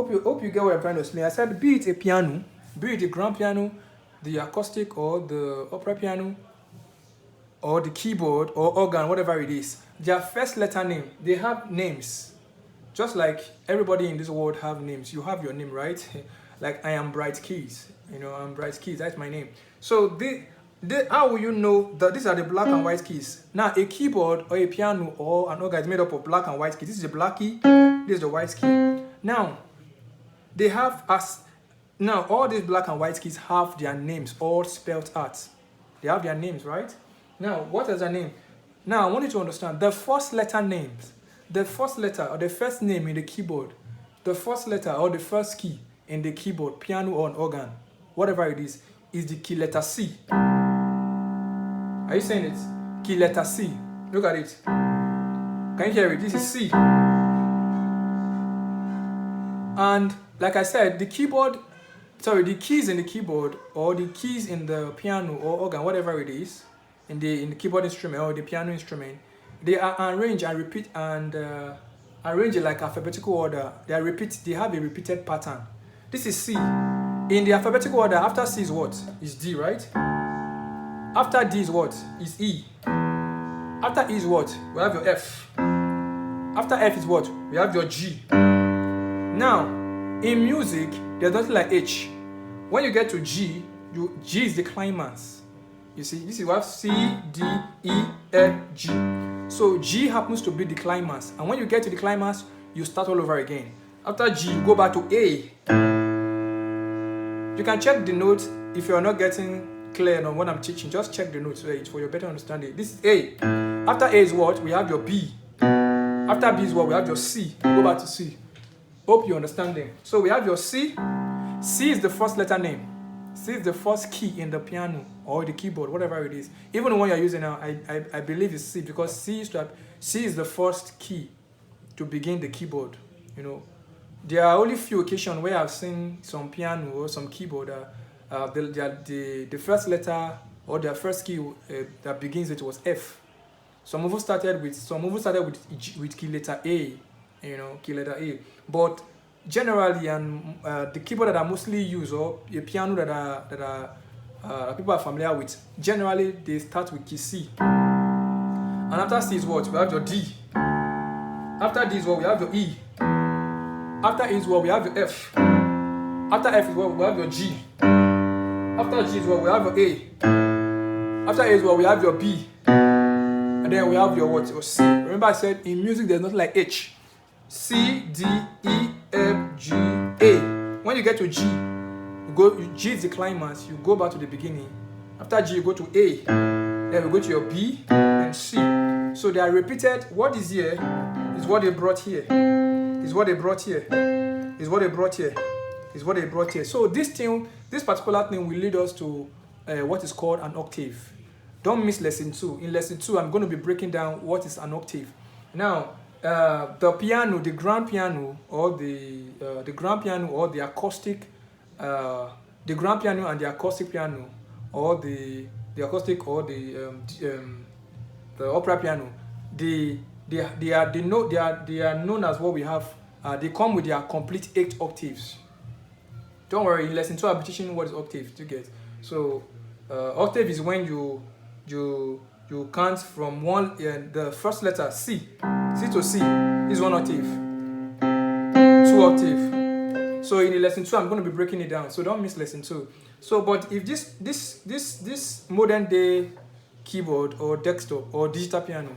Hope you get what I'm trying to explain. I said, be it a piano, be it the grand piano, the acoustic or the opera piano, or the keyboard or organ, whatever it is, their first letter name, they have names. Just like everybody in this world have names. You have your name, right? Like I am Bright Keys. I'm Bright Keys. That's my name. So how will you know that these are the black and white keys? Now, a keyboard or a piano or an organ is made up of black and white keys. This is the black key. This is the white key. Now, all these black and white keys have their names all spelled out. They have their names, right? Now, what is their name? Now, I want you to understand the first letter names. The first letter or the first name in the keyboard, the first letter or the first key in the keyboard, piano or an organ, whatever it is the key letter C. Are you saying it? Key letter C. Look at it. Can you hear it? This is C. And like I said, the keys in the keyboard or the keys in the piano or organ, whatever it is, in the keyboard instrument or the piano instrument, they are arranged and arranged in like alphabetical order. They have a repeated pattern. This is C. In the alphabetical order, after C is what? Is D, right? After D is what? Is E. After E is what? We have your F. After F is what? We have your G. Now, in music, there's nothing like H. When you get to G, G is the climax. You see, this is what C, D, E, F, G. So G happens to be the climax. And when you get to the climax, you start all over again. After G, you go back to A. You can check the notes if you're not getting clear on what I'm teaching. Just check the notes for your better understanding. This is A. After A is what? We have your B. After B is what? We have your C. Go back to C. Hope you're understanding. So we have your C. C is the first letter name. C is the first key in the piano or the keyboard, whatever it is. Even the one you're using now, I believe it's C, because C is the first key to begin the keyboard. There are only few occasions where I've seen some piano or some keyboard the first letter or their first key that begins it was F. Some of us started with key letter A, key letter A. But generally, the keyboard that I mostly use, or a piano that people are familiar with, generally they start with key C. And after C is what? We have your D. After D is what? We have your E. After E is what? We have your F. After F is what? We have your G. After G is what? We have your A. After A is what? We have your B. And then we have your what? Your C. Remember I said in music there's nothing like H. C, D, E, F, G, A. When you get to G, G is the climax, you go back to the beginning. After G, you go to A. Then we go to your B and C. So they are repeated. What is here is what they brought here. Is what they brought here. Is what they brought here. Is what they brought here. So this particular thing will lead us to what is called an octave. Don't miss lesson 2. In lesson 2, I'm going to be breaking down what is an octave. Now, the piano, the grand piano, or the grand piano, or the acoustic, the grand piano and the acoustic piano, or the acoustic or the opera piano, they are known as what we have. They come with their complete 8 octaves. Don't worry, in lesson 2 I'll be teaching what is octave to get. So octave is when you count from the first letter C to C is 1 octave, 2 octave. So in the lesson 2 I'm going to be breaking it down. So don't miss lesson 2. So but if this modern day keyboard or desktop or digital piano,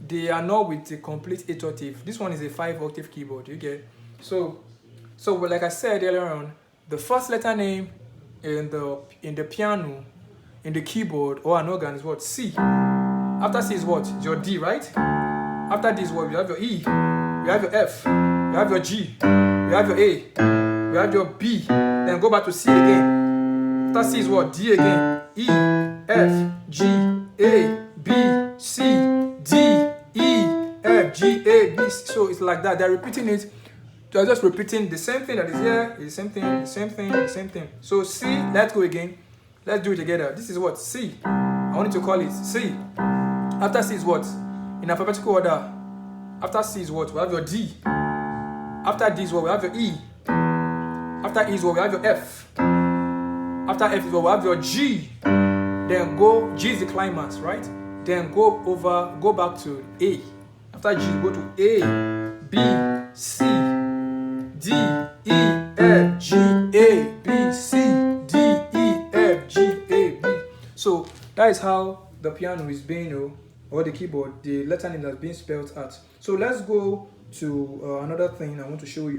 they are not with the complete 8 octave. This one is a 5 octave keyboard. You get? So like I said earlier on, the first letter name in the piano, in the keyboard or an organ is what? C. After C is what? It's your D, right? After D is what? You have your E, you have your F, you have your G, you have your A, you have your B. Then go back to C again. After C is what? D again. E, F, G, A, B, C, D, E, F, G, A, B. So it's like that. They're repeating it. They're just repeating the same thing that is here, the same thing, the same thing, the same thing. So C, let's go again. Let's do it together. This is what? C. I want you to call it C. After C is what? In alphabetical order. After C is what? We have your D. After D is what we have your E. After E is what we have your F. After F is what we have your G. Then go, G is the climax, right? Then go back to A. After G, go to A, B, C, D, E, F, G, A, B, C, D, E, F, G, A, B. So that is how the piano is being, or the keyboard, the letter name that's being spelled out. So let's go to another thing I want to show you.